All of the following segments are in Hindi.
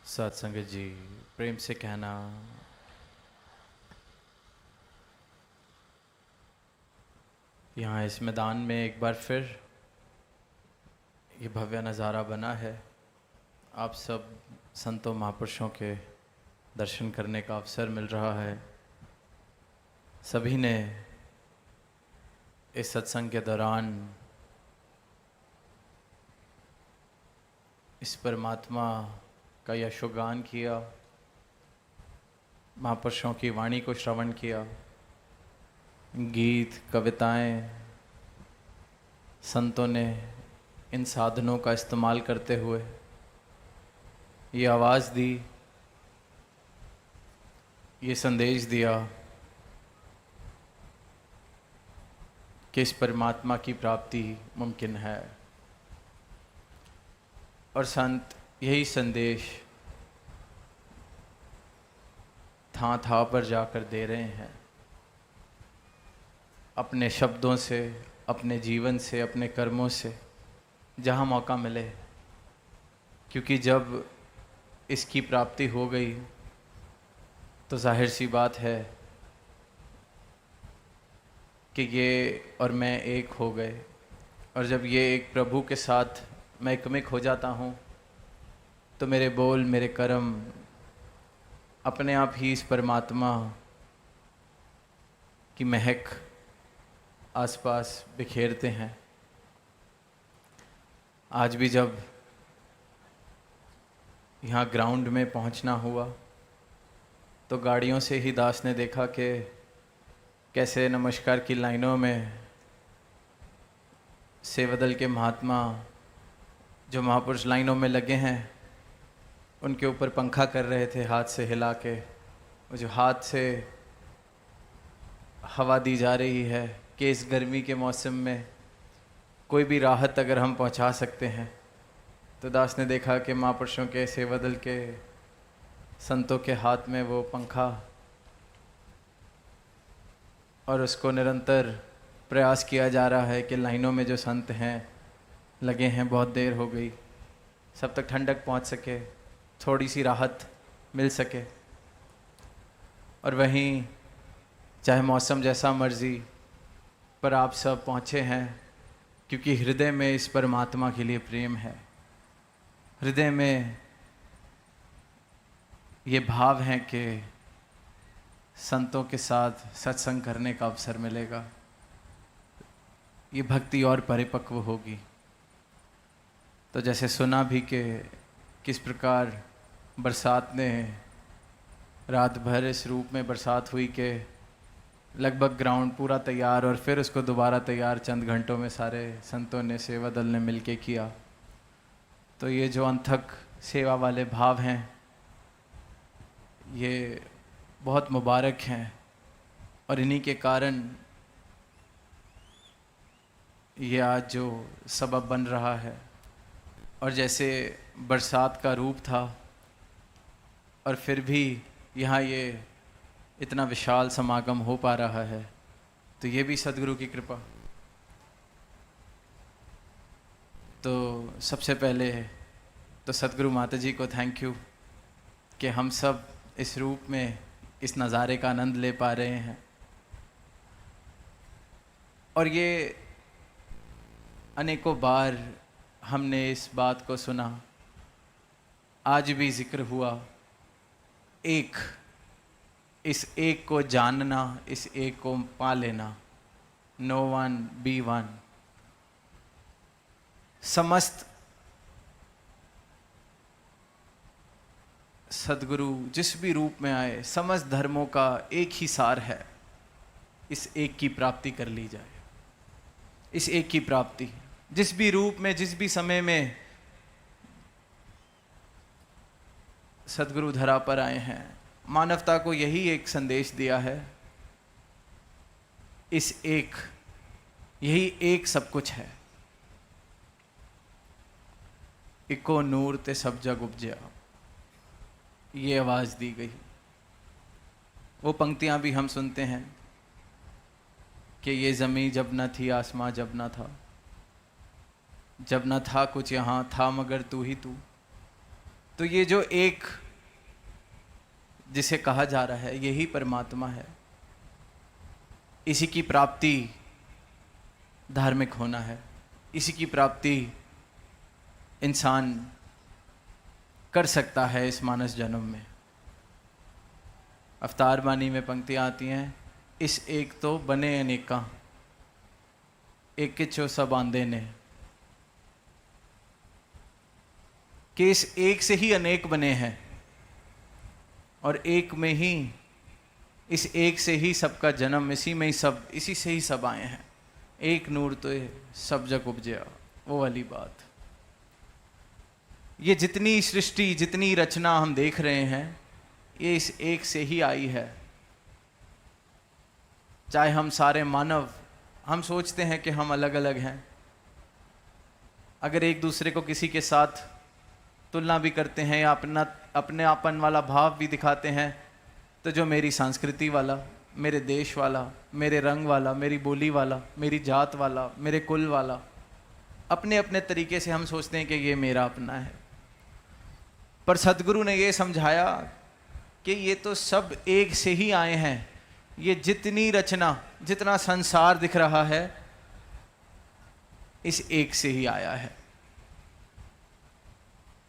सत्संग जी, प्रेम से कहना। यहाँ इस मैदान में एक बार फिर ये भव्य नज़ारा बना है। आप सब संतों महापुरुषों के दर्शन करने का अवसर मिल रहा है। सभी ने इस सत्संग के दौरान इस परमात्मा का यशोगान किया, महापुरुषों की वाणी को श्रवण किया, गीत कविताएं संतों ने इन साधनों का इस्तेमाल करते हुए ये आवाज़ दी, ये संदेश दिया कि इस परमात्मा की प्राप्ति मुमकिन है। और संत यही संदेश था पर जाकर दे रहे हैं, अपने शब्दों से, अपने जीवन से, अपने कर्मों से, जहाँ मौका मिले। क्योंकि जब इसकी प्राप्ति हो गई तो जाहिर सी बात है कि ये और मैं एक हो गए। और जब ये एक प्रभु के साथ मैं एकमिक हो जाता हूँ तो मेरे बोल, मेरे कर्म अपने आप ही इस परमात्मा की महक आसपास बिखेरते हैं। आज भी जब यहाँ ग्राउंड में पहुँचना हुआ तो गाड़ियों से ही दास ने देखा कि कैसे नमस्कार की लाइनों में सेवादल के महात्मा जो महापुरुष लाइनों में लगे हैं उनके ऊपर पंखा कर रहे थे हाथ से हिला के। वो जो हाथ से हवा दी जा रही है कि इस गर्मी के मौसम में कोई भी राहत अगर हम पहुंचा सकते हैं, तो दास ने देखा कि महापुरुषों के सेवादल के संतों के हाथ में वो पंखा, और उसको निरंतर प्रयास किया जा रहा है कि लाइनों में जो संत हैं लगे हैं, बहुत देर हो गई, सब तक ठंडक पहुंच सके, थोड़ी सी राहत मिल सके। और वहीं चाहे मौसम जैसा मर्जी, पर आप सब पहुँचे हैं क्योंकि हृदय में इस परमात्मा के लिए प्रेम है। हृदय में ये भाव है कि संतों के साथ सत्संग करने का अवसर मिलेगा, ये भक्ति और परिपक्व होगी। तो जैसे सुना भी कि किस प्रकार बरसात ने रात भर इस रूप में बरसात हुई कि लगभग ग्राउंड पूरा तैयार, और फिर उसको दोबारा तैयार चंद घंटों में सारे संतों ने, सेवा दल ने मिलके किया। तो ये जो अनथक सेवा वाले भाव हैं ये बहुत मुबारक हैं, और इन्हीं के कारण ये आज जो सबब बन रहा है। और जैसे बरसात का रूप था और फिर भी यहाँ ये इतना विशाल समागम हो पा रहा है, तो ये भी सद्गुरु की कृपा। तो सबसे पहले तो सद्गुरु माता जी को थैंक यू कि हम सब इस रूप में इस नज़ारे का आनंद ले पा रहे हैं। और ये अनेकों बार हमने इस बात को सुना, आज भी जिक्र हुआ, एक, इस एक को जानना, इस एक को पा लेना, नो वन बी वन। समस्त सद्गुरु जिस भी रूप में आए, समस्त धर्मों का एक ही सार है, इस एक की प्राप्ति कर ली जाए। इस एक की प्राप्ति जिस भी रूप में, जिस भी समय में सद्गुरु धरा पर आए हैं, मानवता को यही एक संदेश दिया है, इस एक, यही एक सब कुछ है। इको नूर ते सब जग उपजया, ये आवाज़ दी गई। वो पंक्तियां भी हम सुनते हैं कि ये ज़मीं जब न थी, आसमां जब न था, जब न था कुछ यहाँ था मगर तू ही तू। तो ये जो एक जिसे कहा जा रहा है यही परमात्मा है। इसी की प्राप्ति धार्मिक होना है, इसी की प्राप्ति इंसान कर सकता है इस मानस जन्म में। अवतार बानी में पंक्तियाँ आती हैं, इस एक तो बने अनेका, एक के चो सब आंदे ने, कि इस एक से ही अनेक बने हैं और एक में ही, इस एक से ही सबका जन्म, इसी में ही सब, इसी से ही सब आए हैं। एक नूर तो सब जग उपजया, वो वाली बात। ये जितनी सृष्टि, जितनी रचना हम देख रहे हैं, ये इस एक से ही आई है। चाहे हम सारे मानव, हम सोचते हैं कि हम अलग अलग हैं, अगर एक दूसरे को किसी के साथ तुलना भी करते हैं या अपने आपन वाला भाव भी दिखाते हैं, तो जो मेरी संस्कृति वाला, मेरे देश वाला, मेरे रंग वाला, मेरी बोली वाला, मेरी जात वाला, मेरे कुल वाला, अपने अपने तरीके से हम सोचते हैं कि ये मेरा अपना है। पर सद्गुरु ने ये समझाया कि ये तो सब एक से ही आए हैं। ये जितनी रचना, जितना संसार दिख रहा है, इस एक से ही आया है।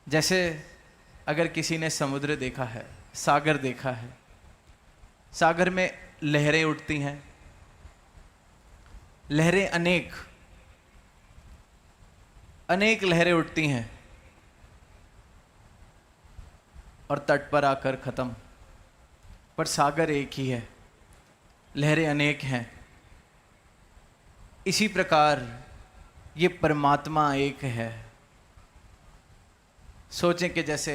जैसे अगर किसी ने समुद्र देखा है, सागर देखा है, सागर में लहरें उठती हैं, लहरें अनेक अनेक लहरें उठती हैं और तट पर आकर खत्म। पर सागर एक ही है, लहरें अनेक हैं। इसी प्रकार ये परमात्मा एक है। सोचें कि जैसे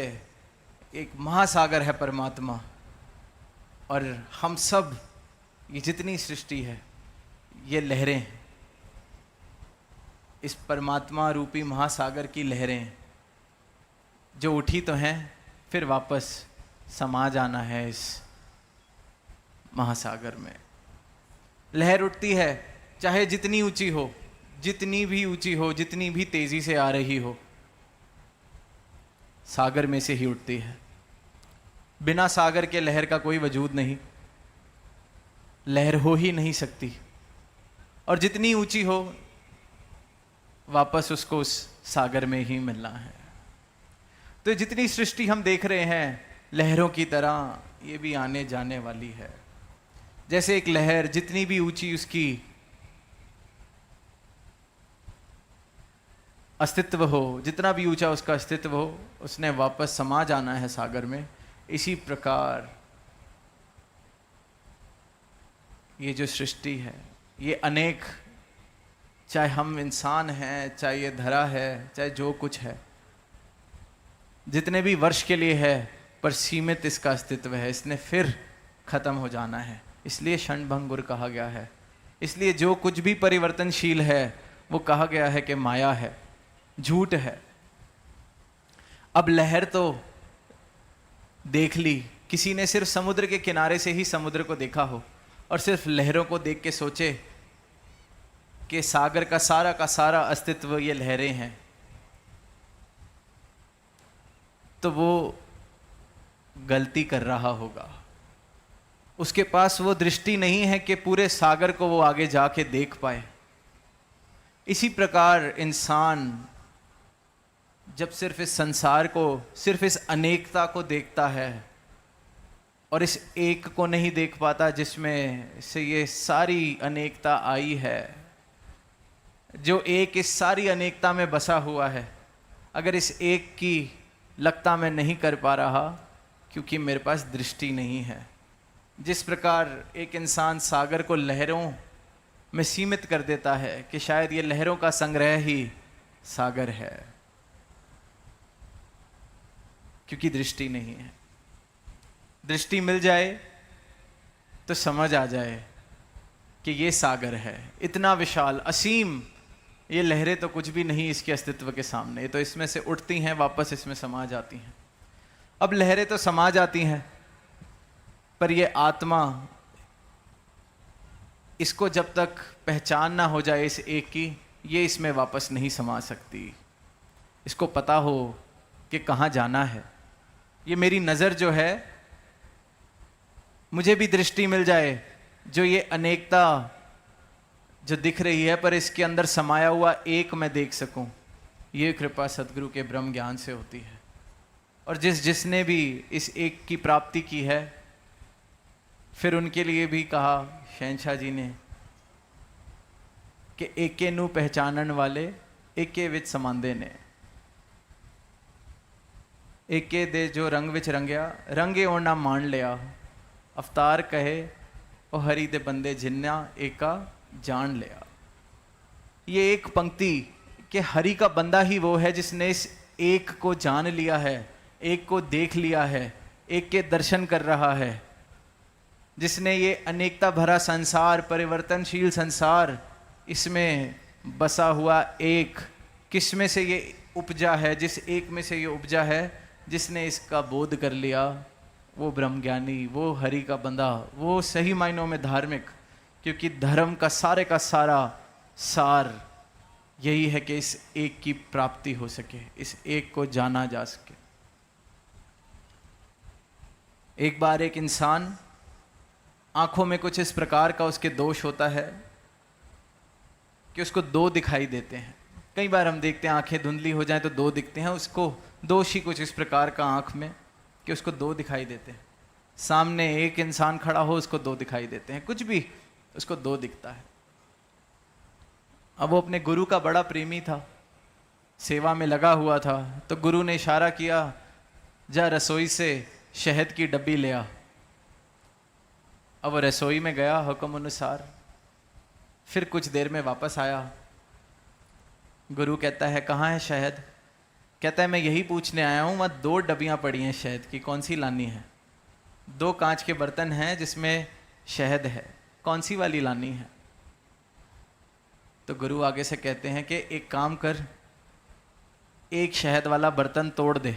एक महासागर है परमात्मा, और हम सब, ये जितनी सृष्टि है, ये लहरें हैं। इस परमात्मा रूपी महासागर की लहरें जो उठी तो हैं, फिर वापस समा जाना है इस महासागर में। लहर उठती है, चाहे जितनी ऊंची हो, जितनी भी ऊंची हो, जितनी भी तेजी से आ रही हो, सागर में से ही उठती है। बिना सागर के लहर का कोई वजूद नहीं, लहर हो ही नहीं सकती। और जितनी ऊंची हो, वापस उसको उस सागर में ही मिलना है। तो जितनी सृष्टि हम देख रहे हैं, लहरों की तरह ये भी आने जाने वाली है। जैसे एक लहर जितनी भी ऊंची उसकी अस्तित्व हो, जितना भी ऊंचा उसका अस्तित्व हो, उसने वापस समा जाना है सागर में। इसी प्रकार ये जो सृष्टि है, ये अनेक, चाहे हम इंसान हैं, चाहे ये धरा है, चाहे जो कुछ है, जितने भी वर्ष के लिए है, पर सीमित इसका अस्तित्व है। इसने फिर खत्म हो जाना है, इसलिए क्षणभंगुर कहा गया है। इसलिए जो कुछ भी परिवर्तनशील है, वो कहा गया है कि माया है, झूठ है। अब लहर तो देख ली, किसी ने सिर्फ समुद्र के किनारे से ही समुद्र को देखा हो और सिर्फ लहरों को देख के सोचे कि सागर का सारा अस्तित्व ये लहरें हैं, तो वो गलती कर रहा होगा। उसके पास वो दृष्टि नहीं है कि पूरे सागर को वो आगे जाके देख पाए। इसी प्रकार इंसान जब सिर्फ इस संसार को, सिर्फ इस अनेकता को देखता है और इस एक को नहीं देख पाता जिसमें से ये सारी अनेकता आई है, जो एक इस सारी अनेकता में बसा हुआ है, अगर इस एक की लगता मैं नहीं कर पा रहा क्योंकि मेरे पास दृष्टि नहीं है। जिस प्रकार एक इंसान सागर को लहरों में सीमित कर देता है कि शायद ये लहरों का संग्रह ही सागर है, क्योंकि दृष्टि नहीं है। दृष्टि मिल जाए तो समझ आ जाए कि ये सागर है, इतना विशाल, असीम। ये लहरें तो कुछ भी नहीं इसके अस्तित्व के सामने। ये तो इसमें से उठती हैं, वापस इसमें समा जाती हैं। अब लहरें तो समा जाती हैं, पर ये आत्मा, इसको जब तक पहचान ना हो जाए इस एक की, ये इसमें वापस नहीं समा सकती। इसको पता हो कि कहाँ जाना है, ये मेरी नज़र जो है, मुझे भी दृष्टि मिल जाए, जो ये अनेकता जो दिख रही है पर इसके अंदर समाया हुआ एक मैं देख सकूं। ये कृपा सदगुरु के ब्रह्म ज्ञान से होती है। और जिसने भी इस एक की प्राप्ति की है, फिर उनके लिए भी कहा शहंशाह जी ने कि एके नू पहचानन वाले एके विच समांदे ने। एके दे जो रंग विच रंगया, रंगे ओना मान लिया। अवतार कहे ओ हरि दे बंदे जिन्ना एका जान लिया। ये एक पंक्ति कि हरि का बंदा ही वो है जिसने इस एक को जान लिया है, एक को देख लिया है, एक के दर्शन कर रहा है, जिसने ये अनेकता भरा संसार, परिवर्तनशील संसार, इसमें बसा हुआ एक, किस में से ये उपजा है, जिस एक में से ये उपजा है, जिसने इसका बोध कर लिया, वो ब्रह्मज्ञानी, वो हरि का बंदा, वो सही मायनों में धार्मिक। क्योंकि धर्म का सारा सार यही है कि इस एक की प्राप्ति हो सके, इस एक को जाना जा सके। एक बार एक इंसान, आंखों में कुछ इस प्रकार का उसके दोष होता है कि उसको दो दिखाई देते हैं। कई बार हम देखते हैं आंखें धुंधली हो जाएं तो दो दिखते हैं, उसको दोष ही कुछ इस प्रकार का आंख में कि उसको दो दिखाई देते हैं। सामने एक इंसान खड़ा हो, उसको दो दिखाई देते हैं, कुछ भी उसको दो दिखता है। अब वो अपने गुरु का बड़ा प्रेमी था, सेवा में लगा हुआ था, तो गुरु ने इशारा किया, जा रसोई से शहद की डब्बी ले आ। अब वो रसोई में गया हुक्म अनुसार, फिर कुछ देर में वापस आया। गुरु कहता है कहाँ है शहद? कहता है मैं यही पूछने आया हूँ, वहाँ दो डब्बियाँ पड़ी हैं शहद की, कौन सी लानी है? दो कांच के बर्तन हैं जिसमें शहद है, कौन सी वाली लानी है? तो गुरु आगे से कहते हैं कि एक काम कर, एक शहद वाला बर्तन तोड़ दे,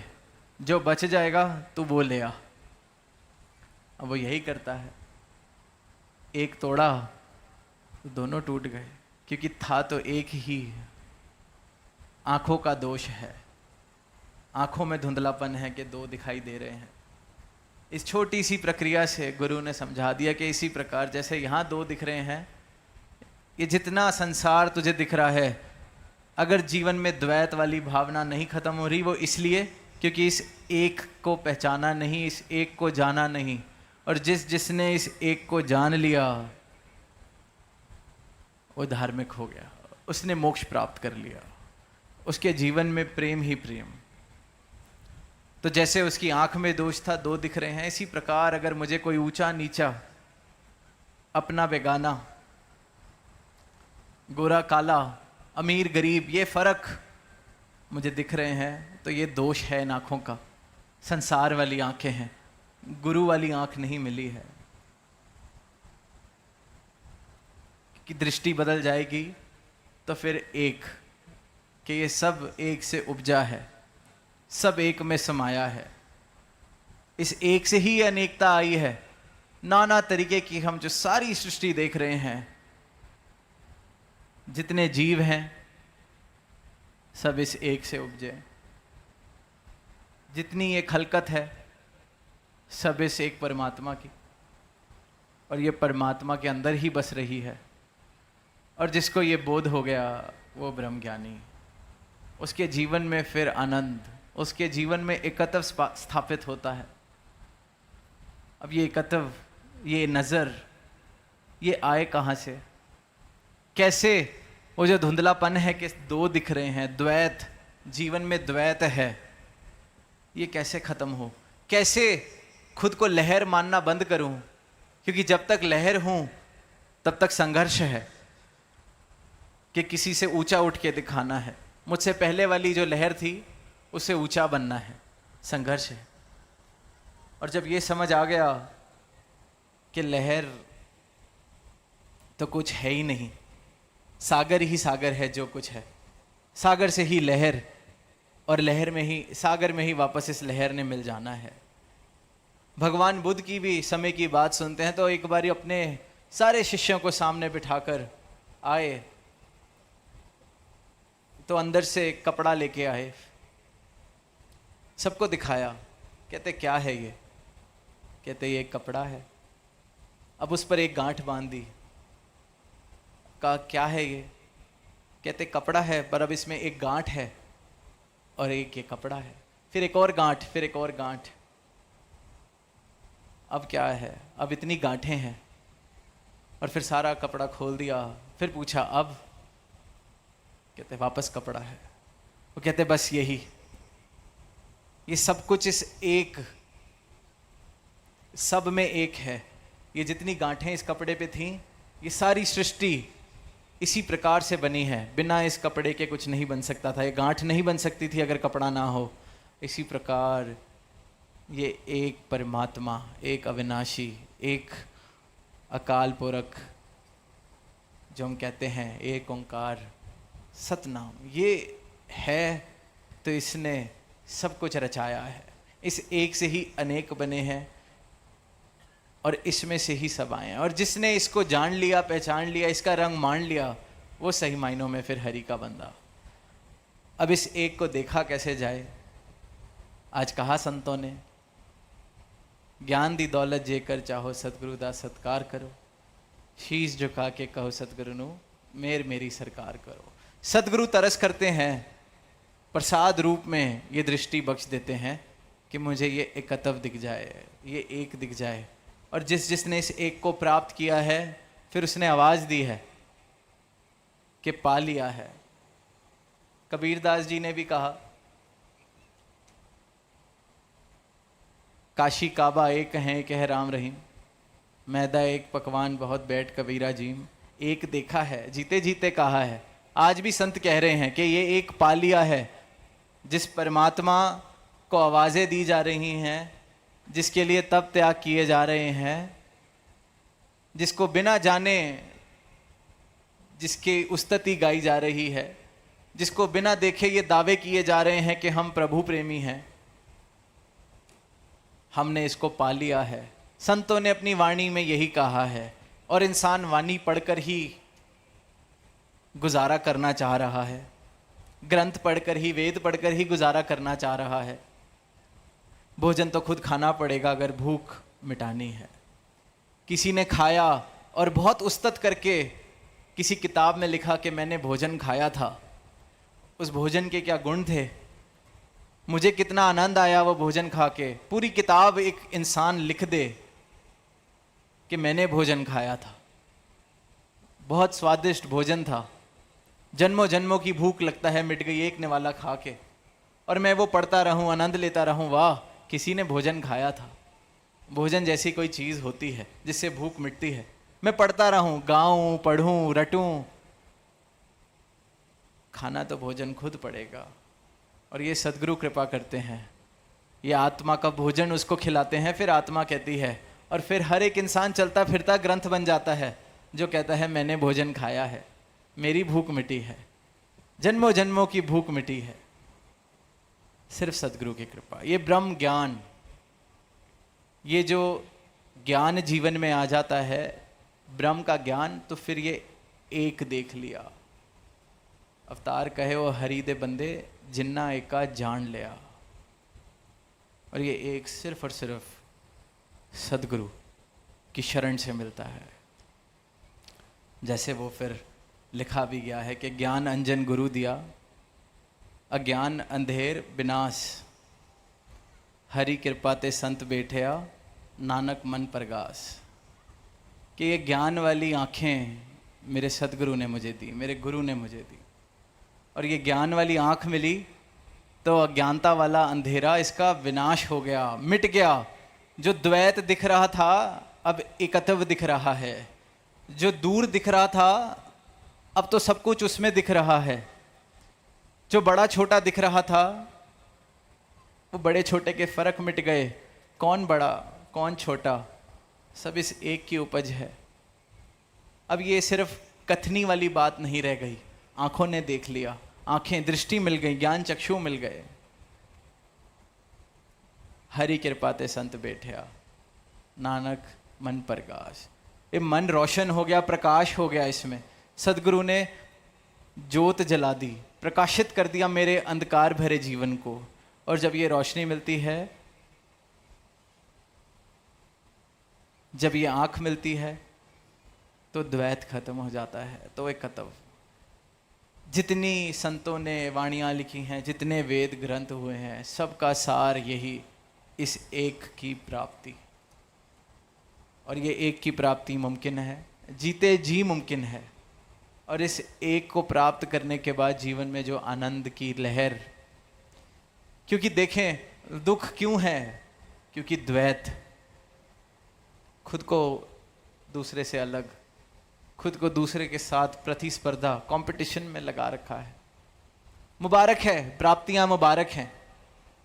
जो बच जाएगा तू वो ले आ। अब वो यही करता है, एक तोड़ा तो दोनों टूट गए, क्योंकि था तो एक ही। आंखों का दोष है, आंखों में धुंधलापन है कि दो दिखाई दे रहे हैं। इस छोटी सी प्रक्रिया से गुरु ने समझा दिया कि इसी प्रकार जैसे यहाँ दो दिख रहे हैं, ये जितना संसार तुझे दिख रहा है, अगर जीवन में द्वैत वाली भावना नहीं खत्म हो रही, वो इसलिए क्योंकि इस एक को पहचाना नहीं, इस एक को जाना नहीं। और जिसने इस एक को जान लिया वो धार्मिक हो गया, उसने मोक्ष प्राप्त कर लिया, उसके जीवन में प्रेम ही प्रेम। तो जैसे उसकी आंख में दोष था, दो दिख रहे हैं, इसी प्रकार अगर मुझे कोई ऊंचा नीचा, अपना बेगाना, गोरा काला, अमीर गरीब, ये फर्क मुझे दिख रहे हैं, तो ये दोष है इन आंखों का। संसार वाली आंखें हैं, गुरु वाली आंख नहीं मिली है। कि दृष्टि बदल जाएगी तो फिर एक, कि ये सब एक से उपजा है, सब एक में समाया है, इस एक से ही अनेकता आई है। नाना तरीके की हम जो सारी सृष्टि देख रहे हैं, जितने जीव हैं, सब इस एक से उपजे। जितनी ये खलकत है, सब इस एक परमात्मा की, और ये परमात्मा के अंदर ही बस रही है। और जिसको ये बोध हो गया वो ब्रह्मज्ञानी, उसके जीवन में फिर आनंद, उसके जीवन में एकत्व स्थापित होता है। अब ये एकत्व, ये नज़र, ये आए कहाँ से? कैसे? वो जो धुंधलापन है कि दो दिख रहे हैं, द्वैत, जीवन में द्वैत है, ये कैसे खत्म हो? कैसे खुद को लहर मानना बंद करूं? क्योंकि जब तक लहर हूं तब तक संघर्ष है कि किसी से ऊंचा उठ के दिखाना है। मुझसे पहले वाली जो लहर थी उससे ऊंचा बनना है, संघर्ष है। और जब ये समझ आ गया कि लहर तो कुछ है ही नहीं, सागर ही सागर है, जो कुछ है सागर से ही लहर, और लहर में ही, सागर में ही वापस इस लहर ने मिल जाना है। भगवान बुद्ध की भी समय की बात सुनते हैं तो एक बारी अपने सारे शिष्यों को सामने बिठाकर आए, तो अंदर से एक कपड़ा लेके आए, सबको दिखाया कहते क्या है ये? कहते ये एक कपड़ा है। अब उस पर एक गांठ बांध दी। कहा क्या है ये? कहते कपड़ा है, पर अब इसमें एक गांठ है और एक ये कपड़ा है। फिर एक और गांठ, फिर एक और गांठ। अब क्या है? अब इतनी गांठें हैं। और फिर सारा कपड़ा खोल दिया। फिर पूछा अब? कहते वापस कपड़ा है। वो कहते बस यही, ये सब कुछ इस एक, सब में एक है। ये जितनी गांठें इस कपड़े पे थीं, ये सारी सृष्टि इसी प्रकार से बनी है। बिना इस कपड़े के कुछ नहीं बन सकता था। ये गांठ नहीं बन सकती थी अगर कपड़ा ना हो। इसी प्रकार ये एक परमात्मा, एक अविनाशी, एक अकाल पुरख, जो हम कहते हैं एक ओंकार सतनाम, ये है। तो इसने सब कुछ रचाया है। इस एक से ही अनेक बने हैं और इसमें से ही सब आए हैं। और जिसने इसको जान लिया, पहचान लिया, इसका रंग मान लिया, वो सही मायनों में फिर हरि का बंदा। अब इस एक को देखा कैसे जाए? आज कहा संतों ने, ज्ञान दी दौलत जेकर चाहो सतगुरु दा सत्कार करो, शीश झुका के कहो सतगुरु नु मेरी सरकार करो। सतगुरु तरस करते हैं, प्रसाद रूप में ये दृष्टि बख्श देते हैं कि मुझे ये एकत्व दिख जाए, ये एक दिख जाए। और जिसने इस एक को प्राप्त किया है, फिर उसने आवाज दी है कि पा लिया है। कबीरदास जी ने भी कहा, काशी काबा एक है कह राम रहीम, मैदा एक पकवान बहुत बैठ कबीरा जीम। एक देखा है, जीते जीते कहा है। आज भी संत कह रहे हैं कि ये एक पा लिया है, जिस परमात्मा को आवाज़ें दी जा रही हैं, जिसके लिए तप त्याग किए जा रहे हैं, जिसको बिना जाने, जिसकी उस्तति गाई जा रही है, जिसको बिना देखे ये दावे किए जा रहे हैं कि हम प्रभु प्रेमी हैं, हमने इसको पा लिया है। संतों ने अपनी वाणी में यही कहा है। और इंसान वाणी पढ़कर ही गुजारा करना चाह रहा है, ग्रंथ पढ़कर ही, वेद पढ़कर ही गुजारा करना चाह रहा है। भोजन तो खुद खाना पड़ेगा अगर भूख मिटानी है। किसी ने खाया और बहुत उस्तत करके किसी किताब में लिखा कि मैंने भोजन खाया था, उस भोजन के क्या गुण थे, मुझे कितना आनंद आया वो भोजन खा के। पूरी किताब एक इंसान लिख दे कि मैंने भोजन खाया था, बहुत स्वादिष्ट भोजन था, जन्मों जन्मों की भूख लगता है मिट गई एक निवाला खा के, और मैं वो पढ़ता रहूं, आनंद लेता रहूं, वाह किसी ने भोजन खाया था। भोजन जैसी कोई चीज़ होती है जिससे भूख मिटती है। मैं पढ़ता रहूं, गाऊं, पढ़ूं, रटूं, खाना तो भोजन खुद पड़ेगा। और ये सदगुरु कृपा करते हैं, ये आत्मा का भोजन उसको खिलाते हैं, फिर आत्मा कहती है। और फिर हर एक इंसान चलता फिरता ग्रंथ बन जाता है जो कहता है मैंने भोजन खाया है, मेरी भूख मिटी है, जन्मों जन्मों की भूख मिटी है, सिर्फ सदगुरु की कृपा। ये ब्रह्म ज्ञान, ये जो ज्ञान जीवन में आ जाता है, ब्रह्म का ज्ञान, तो फिर ये एक देख लिया। अवतार कहे वो हरि दे बंदे जिन्ना एका जान लिया। और ये एक सिर्फ और सिर्फ सदगुरु की शरण से मिलता है। जैसे वो फिर लिखा भी गया है कि ज्ञान अंजन गुरु दिया, अज्ञान अंधेर विनाश, हरि कृपा ते संत बैठया, नानक मन प्रगास। कि ये ज्ञान वाली आँखें मेरे सदगुरु ने मुझे दी, मेरे गुरु ने मुझे दी। और ये ज्ञान वाली आँख मिली तो अज्ञानता वाला अंधेरा इसका विनाश हो गया, मिट गया। जो द्वैत दिख रहा था अब एकत्व दिख रहा है, जो दूर दिख रहा था अब तो सब कुछ उसमें दिख रहा है, जो बड़ा छोटा दिख रहा था वो बड़े छोटे के फर्क मिट गए। कौन बड़ा कौन छोटा, सब इस एक की उपज है। अब ये सिर्फ कथनी वाली बात नहीं रह गई, आंखों ने देख लिया, आंखें, दृष्टि मिल गई, ज्ञान चक्षु मिल गए। हरि कृपा ते संत बैठया, नानक मन प्रकाश। ये मन रोशन हो गया, प्रकाश हो गया। इसमें सदगुरु ने ज्योत जला दी, प्रकाशित कर दिया मेरे अंधकार भरे जीवन को। और जब ये रोशनी मिलती है जब ये आँख मिलती है तो द्वैत खत्म हो जाता है। तो एक कतव, जितनी संतों ने वाणियाँ लिखी हैं, जितने वेद ग्रंथ हुए हैं, सबका सार यही, इस एक की प्राप्ति। और ये एक की प्राप्ति मुमकिन है, जीते जी मुमकिन है। और इस एक को प्राप्त करने के बाद जीवन में जो आनंद की लहर, क्योंकि देखें दुख क्यों है, क्योंकि द्वैत, खुद को दूसरे से अलग, खुद को दूसरे के साथ प्रतिस्पर्धा, कंपटीशन में लगा रखा है। मुबारक है, प्राप्तियां मुबारक हैं,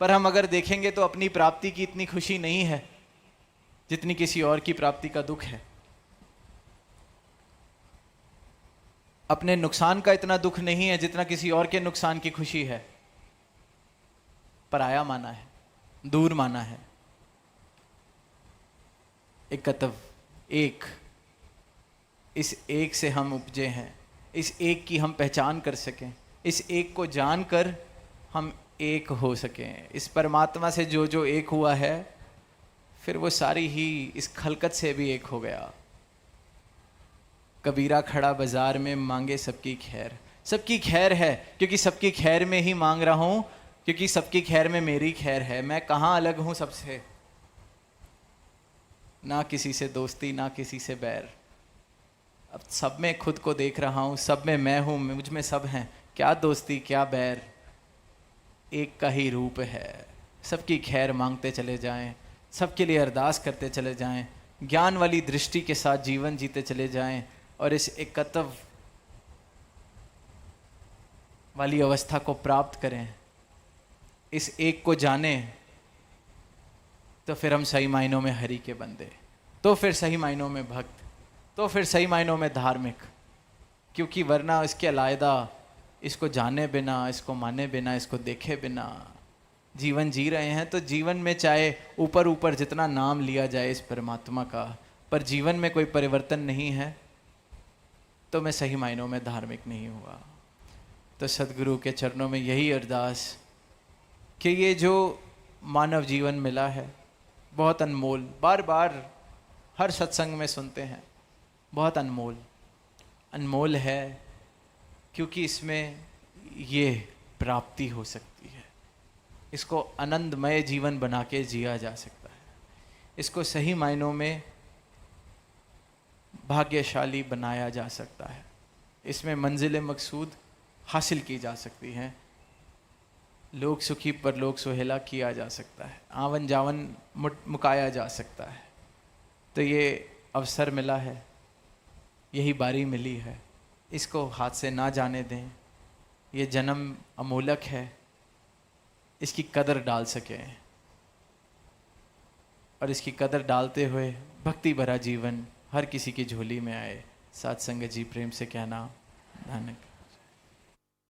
पर हम अगर देखेंगे तो अपनी प्राप्ति की इतनी खुशी नहीं है जितनी किसी और की प्राप्ति का दुख है। अपने नुकसान का इतना दुख नहीं है जितना किसी और के नुकसान की खुशी है। पराया माना है, दूर माना है। एक कतव, एक, इस एक से हम उपजे हैं, इस एक की हम पहचान कर सकें, इस एक को जानकर हम एक हो सकें। इस परमात्मा से जो जो एक हुआ है, फिर वो सारी ही इस खलकत से भी एक हो गया। कबीरा खड़ा बाजार में मांगे सबकी खैर, सबकी खैर है क्योंकि सबकी खैर में ही मांग रहा हूं, क्योंकि सबकी खैर में मेरी खैर है। मैं कहाँ अलग हूं सबसे, ना किसी से दोस्ती ना किसी से बैर। अब सब में खुद को देख रहा हूँ, सब में मैं हूँ, मुझ में सब हैं, क्या दोस्ती क्या बैर, एक का ही रूप है। सबकी खैर मांगते चले जाएं, सबके लिए अरदास करते चले जाएं, ज्ञान वाली दृष्टि के साथ जीवन जीते चले जाएं, और इस एकत्व वाली अवस्था को प्राप्त करें, इस एक को जानें, तो फिर हम सही मायनों में हरि के बंदे, तो फिर सही मायनों में भक्त, तो फिर सही मायनों में धार्मिक। क्योंकि वरना इसके अलायदा, इसको जाने बिना, इसको माने बिना, इसको देखे बिना जीवन जी रहे हैं, तो जीवन में चाहे ऊपर ऊपर जितना नाम लिया जाए इस परमात्मा का, पर जीवन में कोई परिवर्तन नहीं है, तो मैं सही मायनों में धार्मिक नहीं हुआ। तो सदगुरु के चरणों में यही अरदास कि ये जो मानव जीवन मिला है बहुत अनमोल, बार बार हर सत्संग में सुनते हैं, बहुत अनमोल, अनमोल है क्योंकि इसमें ये प्राप्ति हो सकती है। इसको आनंदमय जीवन बना के जिया जा सकता है, इसको सही मायनों में भाग्यशाली बनाया जा सकता है, इसमें मंजिल मकसूद हासिल की जा सकती हैं, लोक सुखी पर लोक सुहेला किया जा सकता है, आवन जावन मुकाया जा सकता है। तो ये अवसर मिला है, यही बारी मिली है, इसको हाथ से ना जाने दें। ये जन्म अमूलक है, इसकी कदर डाल सकें, और इसकी कदर डालते हुए भक्ति भरा जीवन हर किसी की झोली में आए। साथ संगत जी प्रेम से कहना, धन्यवाद।